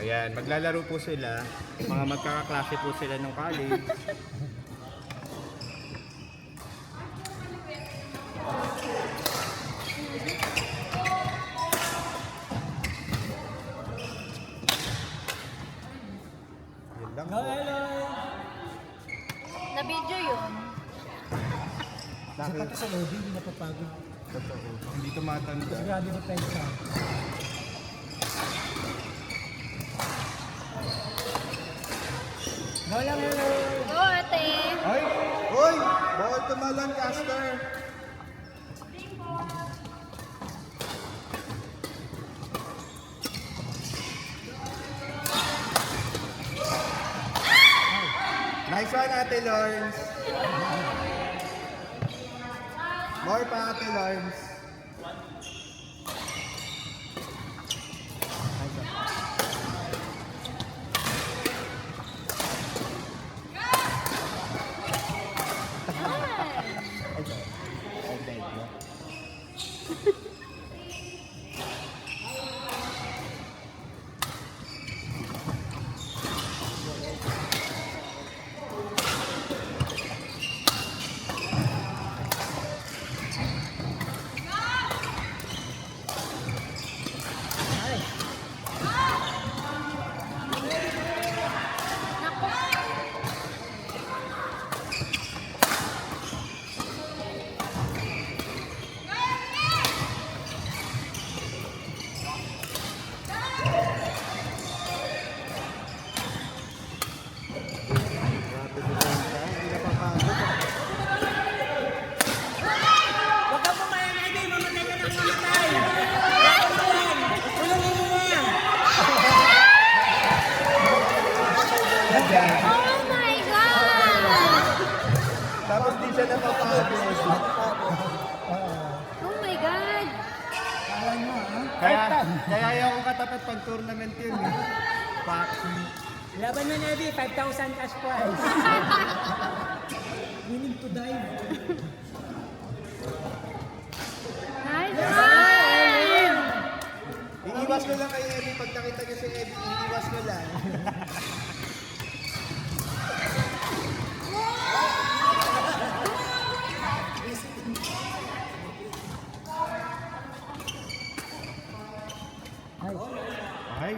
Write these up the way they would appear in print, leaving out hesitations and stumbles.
Ayan, maglalaro po sila. Mga magkakaklase po sila ng college. Yun lang po. Na-video yun. Bakit? Sa lobby, hindi napapagod. Totoo. Hindi tumatanda. Sigurado ba tayo sa... Go lang, hello! Go, ate. Ay! Hoy! Bawal tumalon, Caster! Nice one, Ate Lawrence! More pa, Ate Lawrence! Huwag ka pumayan, Eddie! Mamatay ka na mamatay! Tulungin mo nga! Oh my God! Tapos di siya napapagod. Oh my God! Alam mo, ha? Kaya ayaw kong katapat pag tournament yun. Pak. Laban mo, Eddie! 5,000 cash prize! Willing to dive! Nice one! Iiwas ko lang kay Eddie. Pag nakita niyo si Eddie, iiwas ko lang. Ay.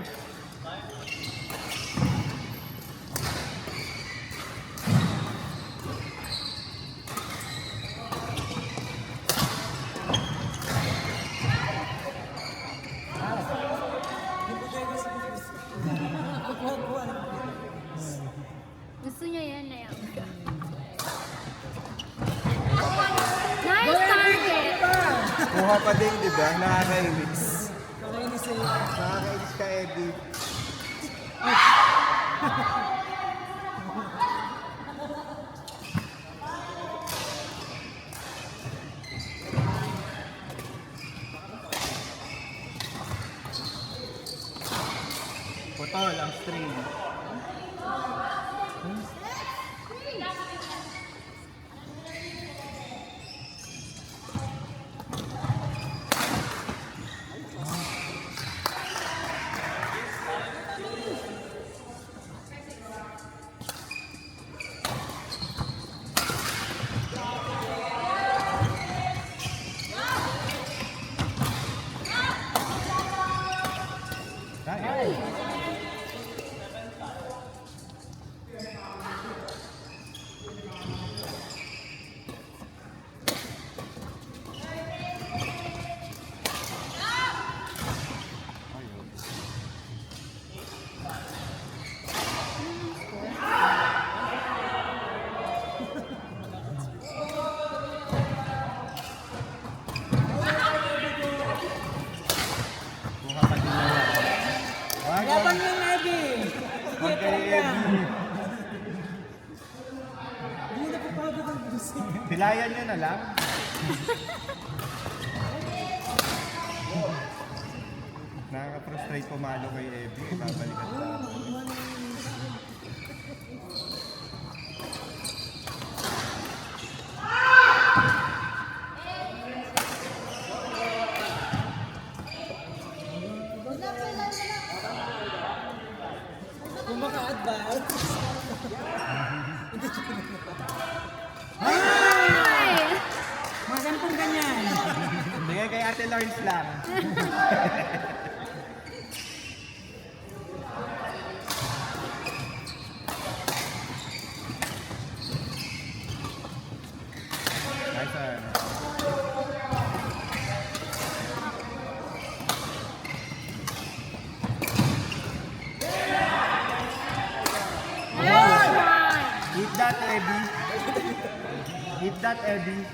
Gusto niya yan na yan. Nice target! Kuha pa din, di ba? Nakakainis. Kakainis sa'yo. Nakakainis ka, Eddie. Putol ang string. Laban mo, Eddie! Huwag kay Eddie. Hindi napapagod ang busik. Pilayan nyo na lang. Nakaka-frustrate pumalo kay Eddie. Babalikan sa akin. advance. Ay! Mga ganitong ganyan. Bigay kay Ate Lawrence lang. Nice one. Nice one! Hit that, Eddie. Hit that, Eddie.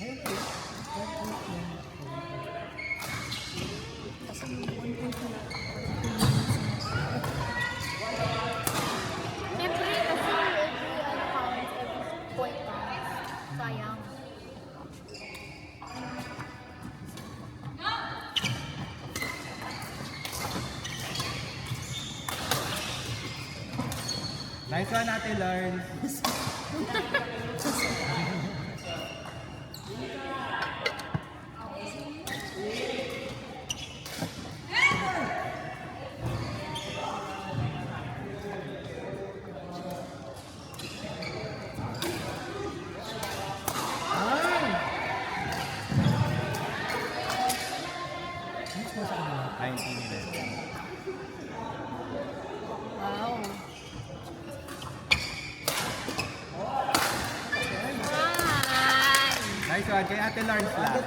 Okay. Siyempre, kasi every counts, every point counts. Sayang. Nice one, Ate Lawrence. Ay, hindi nila. Wow. Nice one, kay Ate Lawrence lang.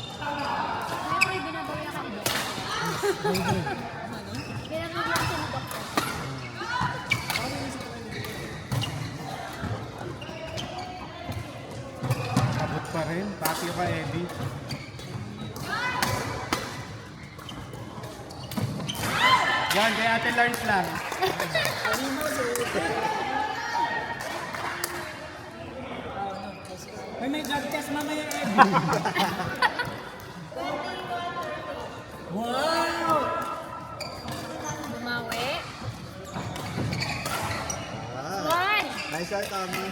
Siyempre, binabawi ako ni Doc. Binabawi ako ni Doc. Abot pa rin. Pati ka, Eddie. Yan, kay Ate Lawrence lang. May drug test mamaya, Eddie. Wow! Bumawi. Ah, One. nice one, Tommy.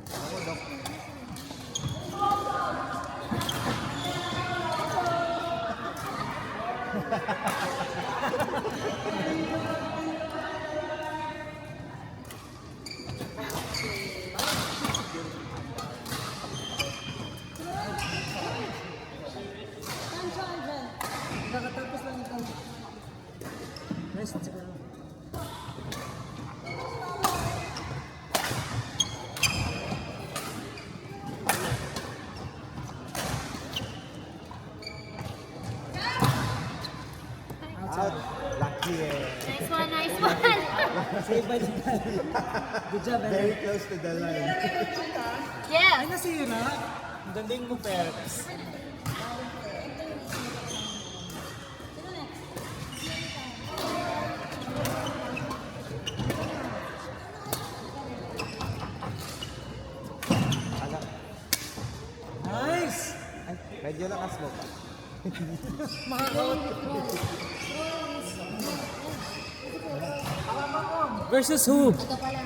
Ako, Doc. Nakatapos lang ito. Nice, siguro. Out. Lucky eh. Nice one, nice one. Save by the bell. Good job, Very Eddie. close to the line. Ay, Yes. nasira. Ang galing mo, Peps. Ano? Nice! Ay, medyo lakas mo pa. Versus who? Ito pala.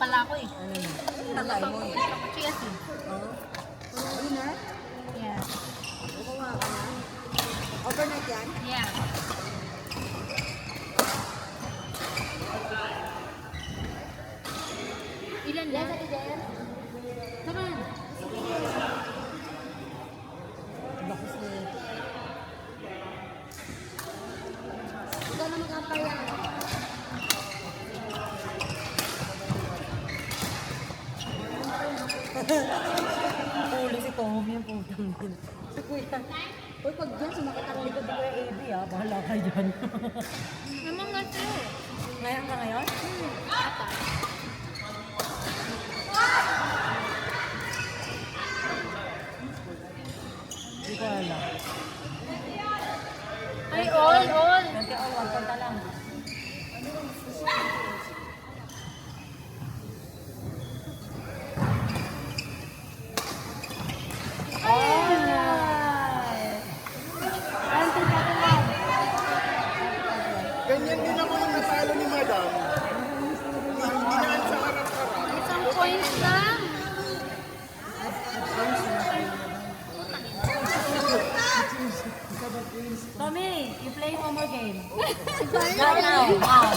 pala ako eh. Ano na? Nakain mo eh. Chia seed. Winner? Yeah. Kukuha ka na? Overnight yan? Yeah. Ilan na? Come on. Bakas na yun. Ikaw na mag-ampaya. Huli si Tom yung putang din. Si Kuya. Uy, pag dyan, sumakit ang likod ni Kuya AB ah. Bahala ka dyan. Naman nga siya. Ngayon ka ngayon? Ata. Hindi ko alam. Ay, all. Ganti all, 1 punta lang. Ganyan din ako yung natalo ni Madam. Dinaan sa harap-harap. Isang points lang. Tommy, you play one more game. Right now.